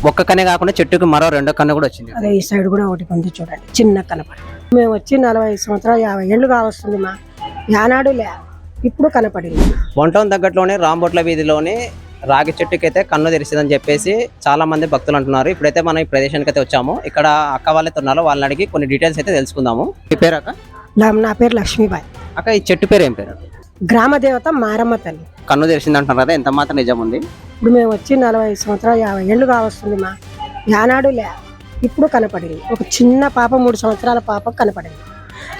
ఒక్క కన్నే కాకుండా చెట్టుకి మరో రెండో కన్ను కూడా వచ్చింది. అదే ఈ సైడ్ కూడా ఒకటి ఉంది చూడండి, చిన్న కనపడి. మేము వచ్చి 40 సంవత్సరాలు 50 ఏళ్ళు కావస్తుంది మా యానాడు లే, ఇప్పుడు కనపడింది. వన్ టౌన్ దగ్గరలోనే రాంబొట్ల వీధిలోని రాగి చెట్టుకి అయితే కన్ను తెరిచిందని చెప్పేసి చాలా మంది భక్తులు అంటున్నారు. ఇప్పుడైతే మనం ఈ ప్రదేశానికి అయితే వచ్చాము. ఇక్కడ అక్క వాళ్ళైతే ఉన్నారు, వాళ్ళని అడిగి కొన్ని డీటెయిల్స్ అయితే తెలుసుకుందాము. మీ పేరు అక్క? నా పేరు లక్ష్మీబాయి. అక్క, ఈ చెట్టు పేరు ఏం పేరు? గ్రామ దేవత మారమ్మ తల్లి. కన్ను తెరిచింది అంటున్నారు కదా, ఎంత మాత్రం నిజం ఉంది? ఇప్పుడు మేము వచ్చి 40 సంవత్సరాలు 50 ఏళ్ళు కావస్తుంది మా యానాడు లే, ఇప్పుడు కనపడింది. ఒక చిన్న పాప 3 సంవత్సరాల పాప కనపడింది.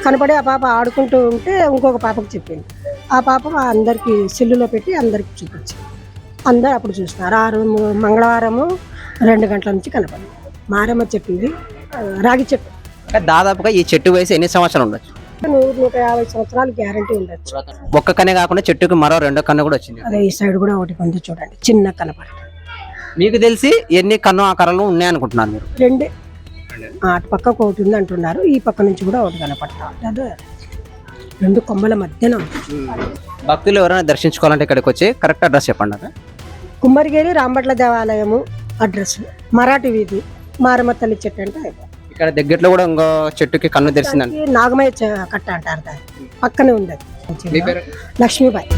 కనపడి ఆ పాప ఆడుకుంటూ ఉంటే ఇంకొక పాపకు చెప్పింది. ఆ పాప అందరికి సెల్లులో పెట్టి అందరికి చూపించింది. అందరు అప్పుడు చూస్తున్నారు. మంగళవారము 2 గంటల నుంచి కనపడింది. మారమ్మ చెప్పింది. రాగి చెట్టు. దాదాపుగా ఈ చెట్టు వయసు ఎన్ని సంవత్సరాలు ఉండొచ్చు? 100-150 సంవత్సరాలు గ్యారంటీ ఉండొచ్చు. ఒక్క కన్నే కాకుండా చెట్టుకి మరో రెండో కన్ను కూడా వచ్చింది. అదే ఈ సైడ్ కూడా ఒకటి ఉంది చూడండి, చిన్న కనపడి. మీకు తెలిసి ఎన్ని కన్ను ఆకారాలు ఉన్నాయనుకుంటున్నారు మీరు? 2. అటు పక్కకు ఒకటి ఉంది అంటున్నారు, ఈ పక్క నుంచి కూడా ఒకటి కనపడతా ఉంటుంది. 2 కొమ్మల మధ్యన ఉంది. భక్తులు ఎవరైనా దర్శించుకోవాలంటే ఇక్కడికి వచ్చి కరెక్ట్ అడ్రస్ చెప్పండి అక్క. కుమ్మరిగేరి రాంబట్ల దేవాలయము అడ్రస్, మరాఠీ వీధి, మారమ్మ తల్లి చెట్టు అంటే అయిపోయింది. ఇక్కడ దగ్గరలో కూడా ఇంకో చెట్టుకి కన్ను తెరిచిందండి. నాగమయ్య కట్ట అంటారు, దాన్ని పక్కనే ఉంది. మీ పేరు? లక్ష్మీబాయి.